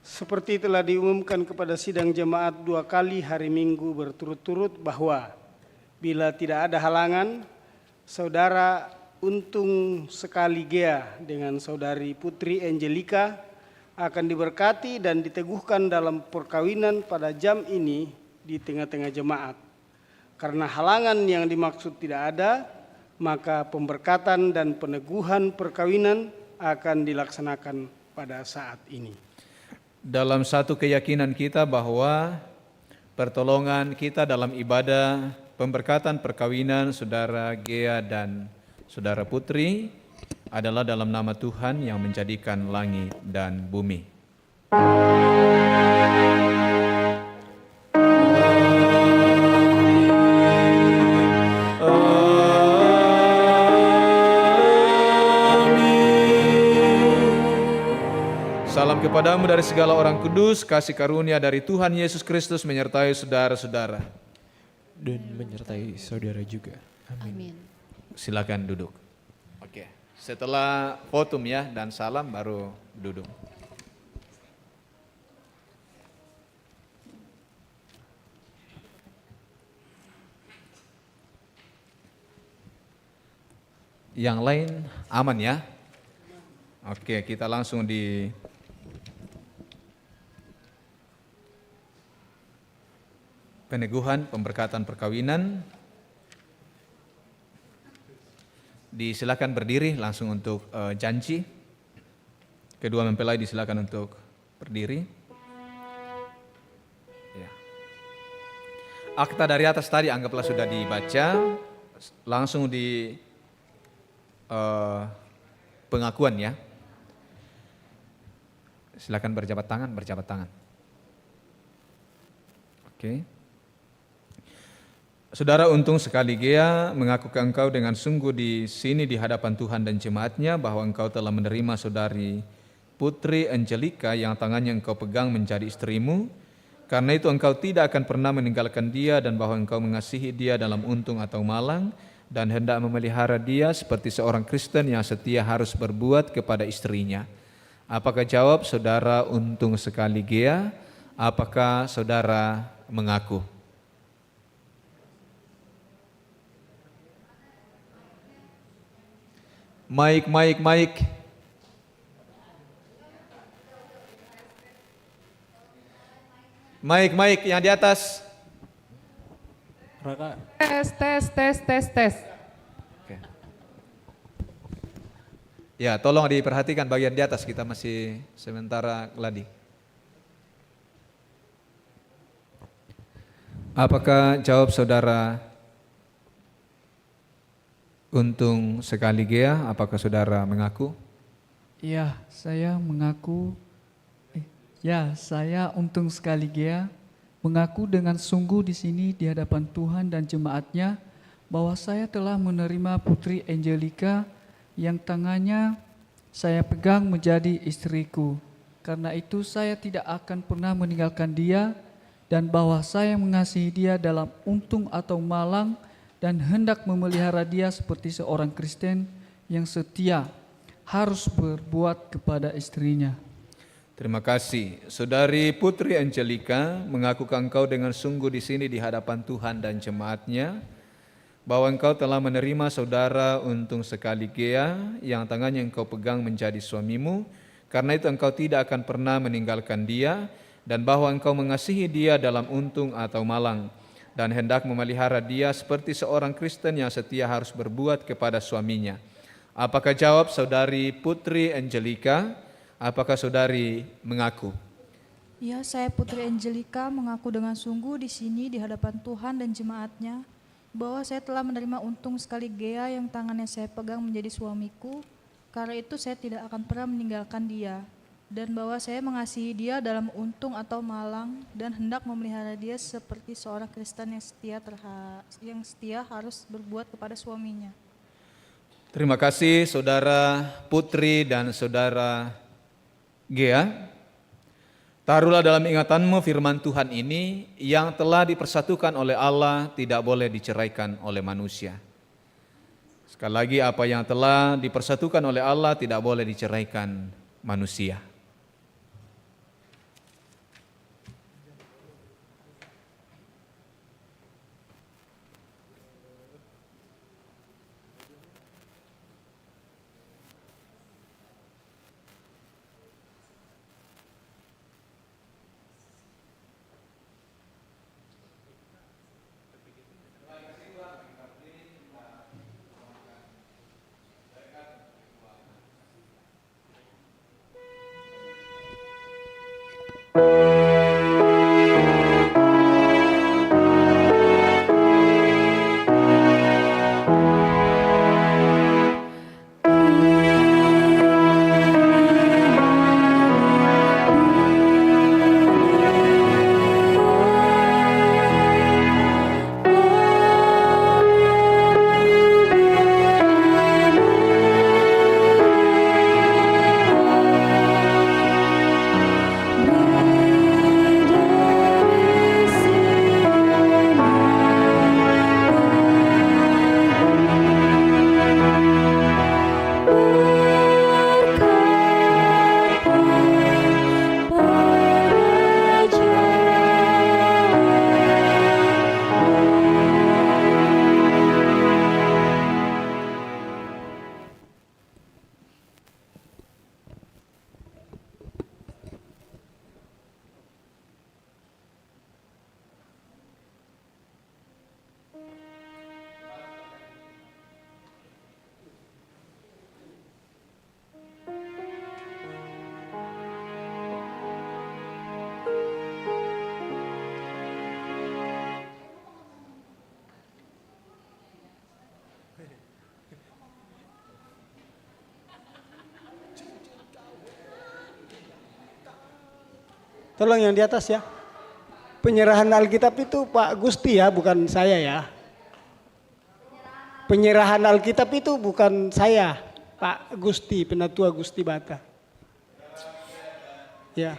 seperti telah diumumkan kepada sidang jemaat 2 kali hari Minggu berturut-turut bahwa bila tidak ada halangan, saudara Untung Sekali Gea dengan saudari Putri Angelika akan diberkati dan diteguhkan dalam perkawinan pada jam ini di tengah-tengah jemaat. Karena halangan yang dimaksud tidak ada, maka pemberkatan dan peneguhan perkawinan akan dilaksanakan pada saat ini.
Dalam satu keyakinan kita bahwa pertolongan kita dalam ibadah pemberkatan perkawinan saudara Gea dan saudara Putri adalah dalam nama Tuhan yang menjadikan langit dan bumi. Salam kepadamu dari segala orang kudus, kasih karunia dari Tuhan Yesus Kristus menyertai saudara-saudara.
Dan menyertai saudara juga.
Amin.
Silakan duduk. Oke, setelah votum ya dan salam baru duduk. Yang lain aman ya? Oke, kita langsung di peneguhan pemberkatan perkawinan. Disilakan berdiri langsung untuk janji. Kedua mempelai disilakan untuk berdiri. Ya. Akta dari atas tadi anggaplah sudah dibaca. Langsung di pengakuan ya. Silakan berjabat tangan. Oke. Saudara Untung Sekali Gea mengaku ke engkau dengan sungguh di sini di hadapan Tuhan dan jemaatnya bahwa engkau telah menerima saudari Putri Angelika yang tangannya engkau pegang menjadi istrimu. Karena itu engkau tidak akan pernah meninggalkan dia dan bahwa engkau mengasihi dia dalam untung atau malang dan hendak memelihara dia seperti seorang Kristen yang setia harus berbuat kepada istrinya. Apakah jawab saudara Untung Sekali Gea? Apakah saudara mengaku? Mic. Mic yang di atas.
Raka.
Tes.
Oke. Ya, tolong diperhatikan bagian di atas, kita masih sementara gladi. Apakah jawab saudara Untung Sekali Gea? Apakah saudara mengaku?
Ya, saya mengaku. Saya Untung Sekali Gea mengaku dengan sungguh di sini di hadapan Tuhan dan jemaatnya bahwa saya telah menerima Putri Angelika yang tangannya saya pegang menjadi istriku. Karena itu saya tidak akan pernah meninggalkan dia dan bahwa saya mengasihi dia dalam untung atau malang dan hendak memelihara dia seperti seorang Kristen yang setia harus berbuat kepada istrinya.
Terima kasih. Saudari Putri Angelika mengaku ke engkau dengan sungguh di sini di hadapan Tuhan dan jemaatnya bahwa engkau telah menerima saudara Untung Sekali Gea yang tangannya engkau pegang menjadi suamimu. Karena itu engkau tidak akan pernah meninggalkan dia dan bahwa engkau mengasihi dia dalam untung atau malang dan hendak memelihara dia seperti seorang Kristen yang setia harus berbuat kepada suaminya. Apakah jawab saudari Putri Angelika? Apakah saudari mengaku?
Ya, saya Putri Angelika mengaku dengan sungguh di sini di hadapan Tuhan dan jemaatnya bahwa saya telah menerima Untung Sekali Gea yang tangannya saya pegang menjadi suamiku. Karena itu saya tidak akan pernah meninggalkan dia. Dan bahwa saya mengasihi dia dalam untung atau malang dan hendak memelihara dia seperti seorang Kristen yang setia harus berbuat kepada suaminya.
Terima kasih saudara Putri dan saudara Gea. Taruhlah dalam ingatanmu firman Tuhan ini yang telah dipersatukan oleh Allah tidak boleh diceraikan oleh manusia. Sekali lagi, apa yang telah dipersatukan oleh Allah tidak boleh diceraikan manusia.
Tolong yang di atas ya. Penyerahan Alkitab itu Pak Gusti ya, bukan saya ya. Penyerahan Alkitab itu bukan saya, Pak Gusti, Penatua Gusti Bata. Ya.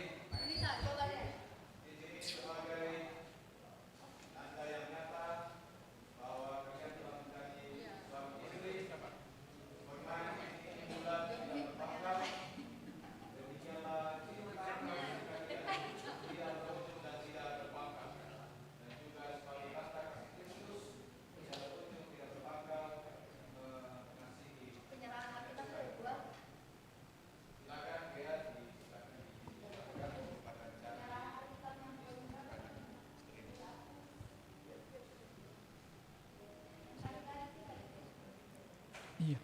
Iya.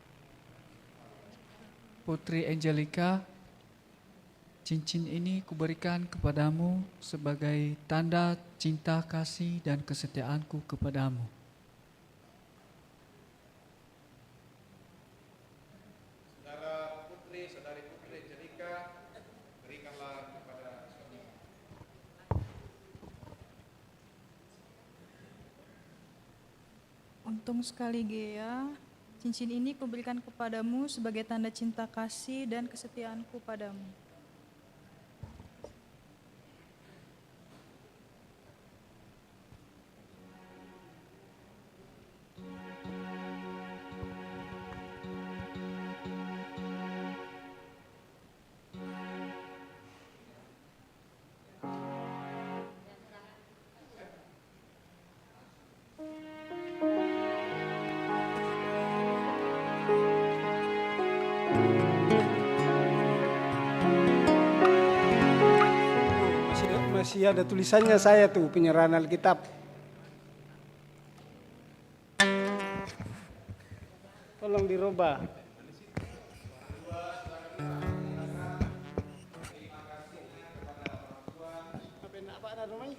Putri Angelica, cincin ini kuberikan kepadamu sebagai tanda cinta kasih dan kesetiaanku kepadamu.
Saudari Putri Angelica, berikanlah kepada suami.
Untung sekali Gea, cincin ini kuberikan kepadamu sebagai tanda cinta kasih dan kesetiaanku padamu.
Masih ada tulisannya saya tuh, penyerahan Alkitab. Tolong dirubah. Apa namanya?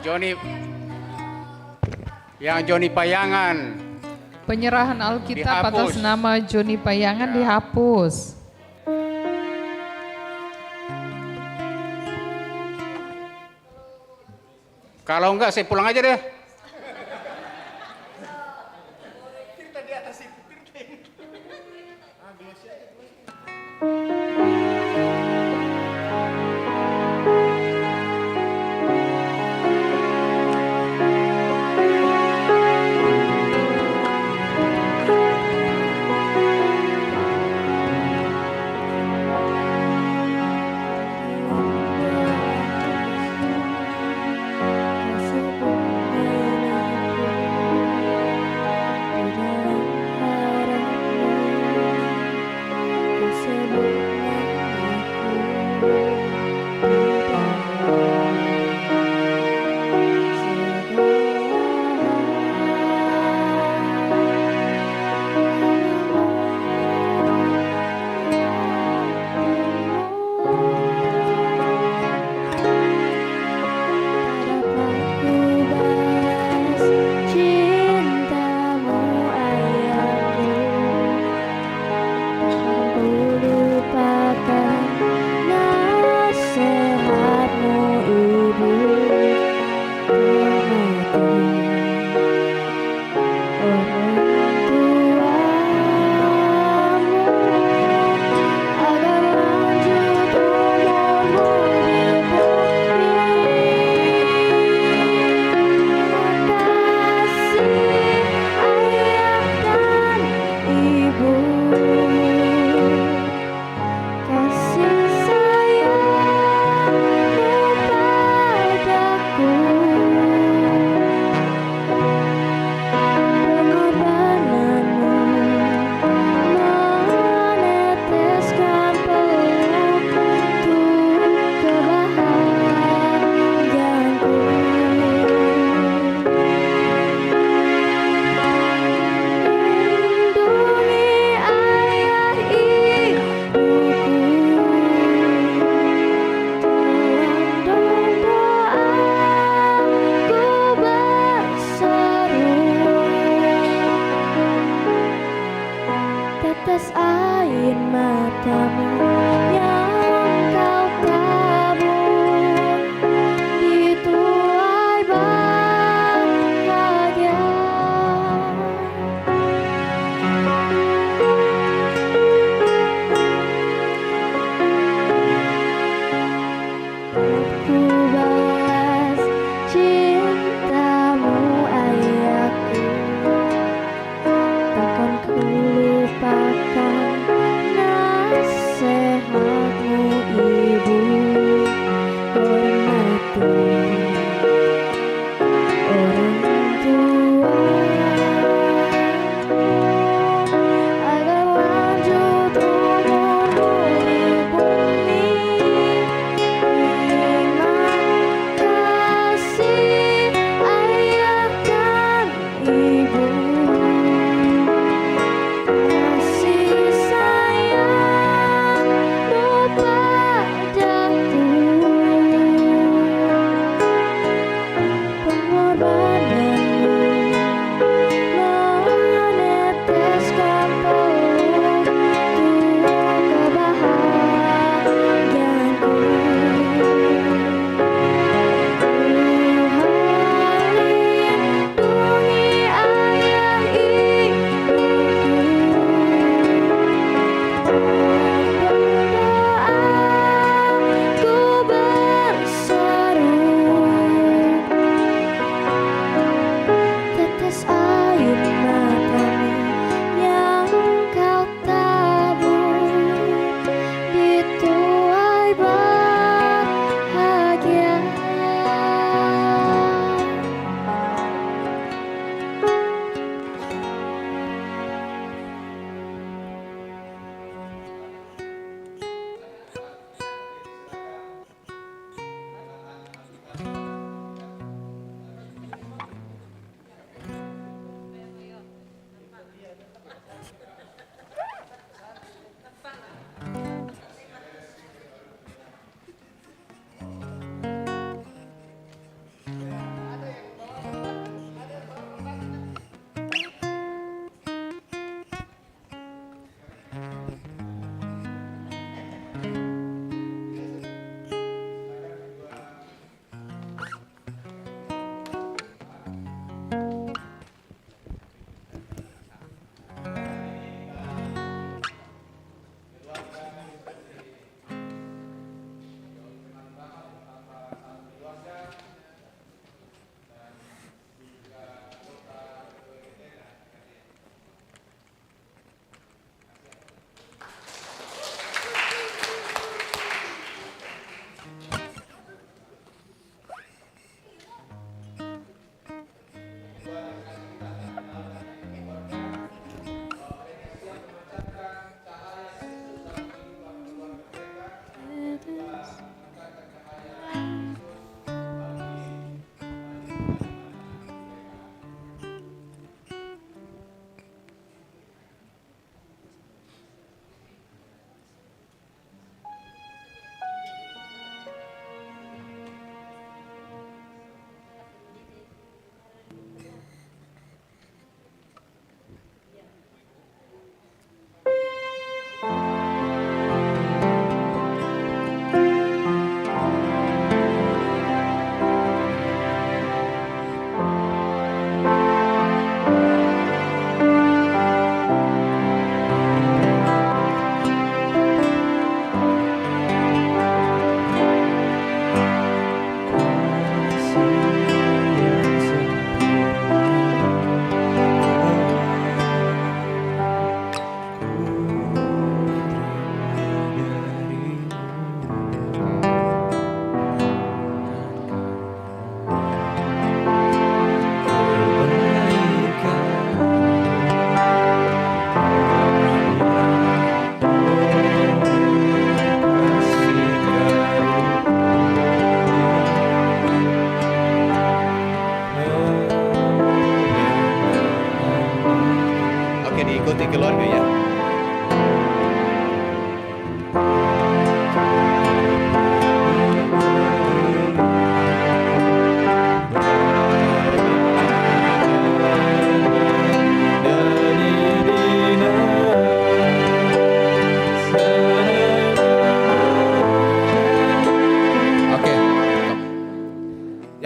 Joni Yang Joni Payangan.
Penyerahan Alkitab
Dihapus.
atas nama Joni Payangan dihapus.
Kalau enggak saya pulang aja deh.
Takkan ku lupakan nasihat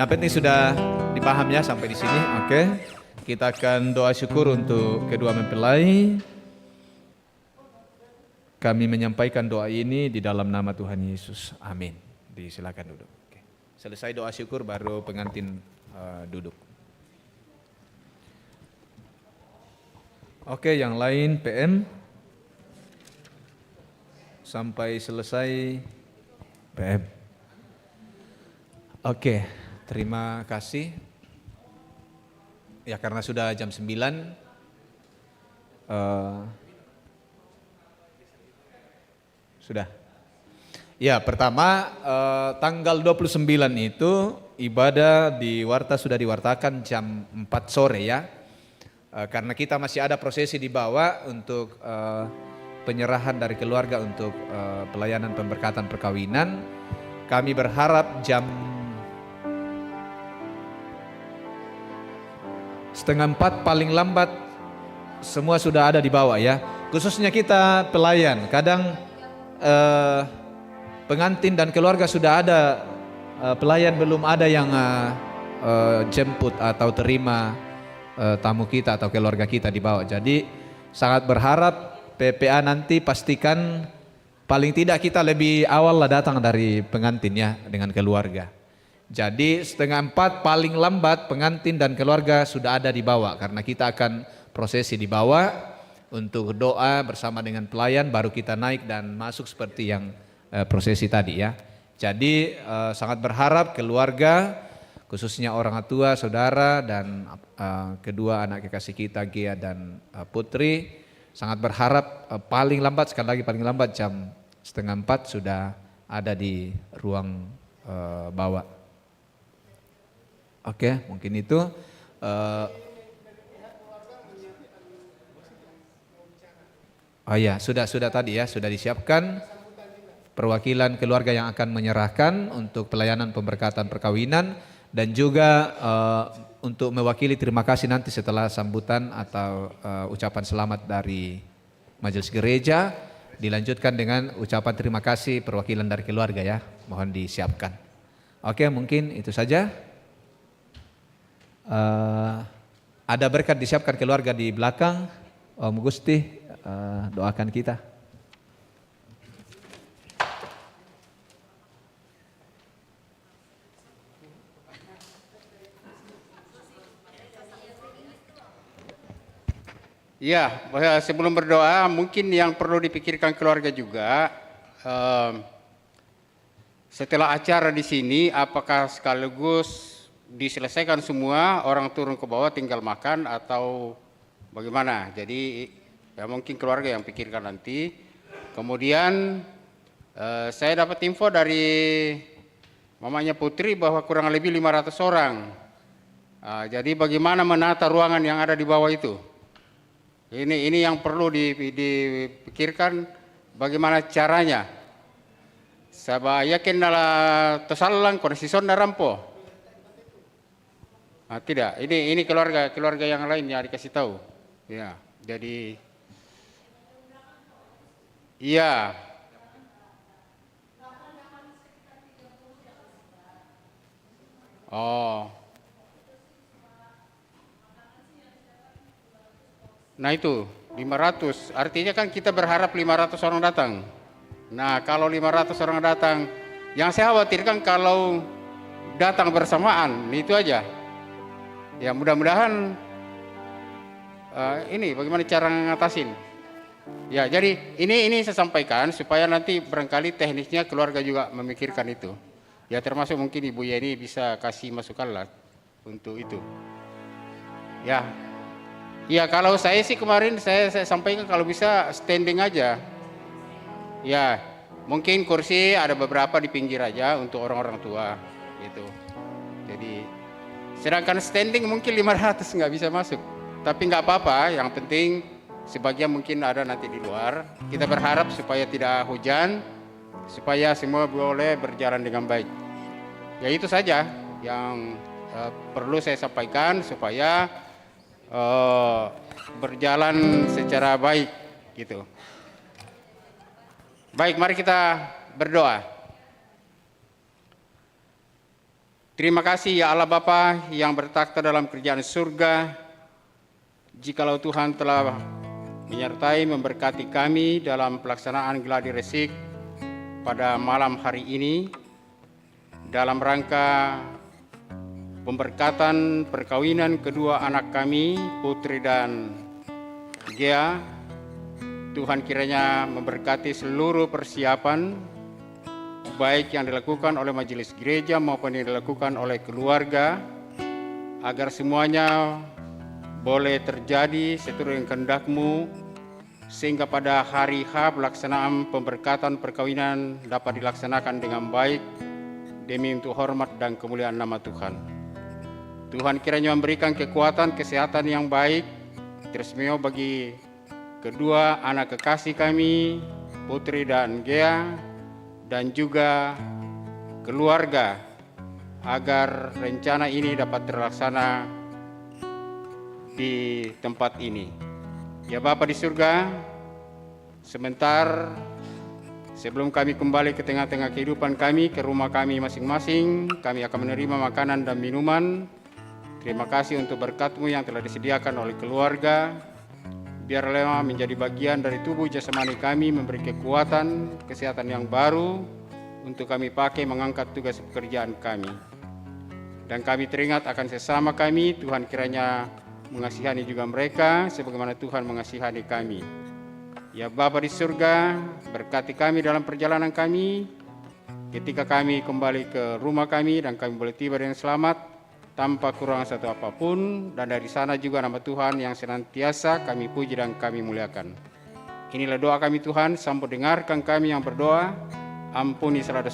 Yang penting sudah dipaham ya sampai di sini. Oke. Kita akan doa syukur untuk kedua mempelai. Kami menyampaikan doa ini di dalam nama Tuhan Yesus. Amin. Disilakan duduk. Oke. Selesai doa syukur baru pengantin duduk. Oke, yang lain PM. Sampai selesai PM. Oke, terima kasih. Ya karena sudah jam 9. Sudah. Ya pertama tanggal 29 itu ibadah di Warta sudah diwartakan jam 4 sore ya. Karena kita masih ada prosesi di bawah untuk penyerahan dari keluarga untuk pelayanan pemberkatan perkawinan. Kami berharap jam 3:30 paling lambat semua sudah ada di bawah ya. Khususnya kita pelayan, kadang pengantin dan keluarga sudah ada, pelayan belum ada yang jemput atau terima tamu kita atau keluarga kita di bawah. Jadi sangat berharap PPA nanti pastikan paling tidak kita lebih awal lah datang dari pengantin ya dengan keluarga. Jadi 3:30 paling lambat pengantin dan keluarga sudah ada di bawah karena kita akan prosesi di bawah untuk doa bersama dengan pelayan baru kita naik dan masuk seperti yang prosesi tadi ya. Jadi sangat berharap keluarga khususnya orang tua, saudara dan kedua anak kekasih kita Gia dan Putri sangat berharap paling lambat sekali lagi paling lambat jam 3:30 sudah ada di ruang bawah. Oke, mungkin itu. Oh ya, sudah tadi ya, sudah disiapkan perwakilan keluarga yang akan menyerahkan untuk pelayanan pemberkatan perkawinan dan juga untuk mewakili terima kasih nanti setelah sambutan atau ucapan selamat dari majelis gereja dilanjutkan dengan ucapan terima kasih perwakilan dari keluarga ya, mohon disiapkan. Oke, mungkin itu saja. Ada berkat disiapkan keluarga di belakang. Om Gusti doakan kita.
Ya, sebelum berdoa mungkin yang perlu dipikirkan keluarga juga setelah acara di sini apakah sekaligus diselesaikan semua orang turun ke bawah tinggal makan atau bagaimana? Jadi ya mungkin keluarga yang pikirkan nanti. Kemudian saya dapat info dari mamanya Putri bahwa kurang lebih 500 orang. Jadi bagaimana menata ruangan yang ada di bawah itu? Ini yang perlu dipikirkan bagaimana caranya. Saya yakin dalam tosalang kondisi sonda rampo. Tidak, ini keluarga yang lain yang dikasih tahu. Ya, jadi iya. Oh. Nah itu 500, artinya kan kita berharap 500 orang datang. Nah kalau 500 orang datang, yang saya khawatirkan kalau datang bersamaan, itu aja. Ya mudah-mudahan ini bagaimana cara ngatasin. Ya jadi ini saya sampaikan supaya nanti barangkali teknisnya keluarga juga memikirkan itu. Ya termasuk mungkin Ibu Yeni bisa kasih masukan lah untuk itu. Ya. Ya kalau saya sih kemarin saya sampaikan kalau bisa standing aja. Ya mungkin kursi ada beberapa di pinggir aja untuk orang-orang tua gitu. Jadi sedangkan standing mungkin 500 nggak bisa masuk. Tapi nggak apa-apa, yang penting sebagian mungkin ada nanti di luar. Kita berharap supaya tidak hujan, supaya semua boleh berjalan dengan baik. Ya itu saja yang perlu saya sampaikan supaya berjalan secara baik gitu. Baik, mari kita berdoa. Terima kasih ya Allah Bapa yang bertakhta dalam kerajaan surga. Jikalau Tuhan telah menyertai memberkati kami dalam pelaksanaan gladi resik pada malam hari ini dalam rangka pemberkatan perkawinan kedua anak kami, Putri dan Gea. Tuhan kiranya memberkati seluruh persiapan baik yang dilakukan oleh majelis gereja maupun yang dilakukan oleh keluarga, agar semuanya boleh terjadi seturut dengan kehendak-Mu, sehingga pada hari H pelaksanaan pemberkatan perkawinan dapat dilaksanakan dengan baik demi untuk hormat dan kemuliaan nama Tuhan. Tuhan kiranya memberikan kekuatan, kesehatan yang baik, tersmeo bagi kedua anak kekasih kami, Putri dan Gea, dan juga keluarga, agar rencana ini dapat terlaksana di tempat ini. Ya Bapa di surga, sebentar sebelum kami kembali ke tengah-tengah kehidupan kami, ke rumah kami masing-masing, kami akan menerima makanan dan minuman. Terima kasih untuk berkat-Mu yang telah disediakan oleh keluarga. Biarlah menjadi bagian dari tubuh jasmani kami, memberi kekuatan, kesehatan yang baru untuk kami pakai mengangkat tugas pekerjaan kami. Dan kami teringat akan sesama kami, Tuhan kiranya mengasihani juga mereka sebagaimana Tuhan mengasihani kami. Ya Bapa di surga, berkati kami dalam perjalanan kami, ketika kami kembali ke rumah kami dan kami boleh tiba dengan selamat, tanpa kurang satu apapun, dan dari sana juga nama Tuhan yang senantiasa kami puji dan kami muliakan. Inilah doa kami Tuhan, sambut dengarkan kami yang berdoa, ampuni segala dosa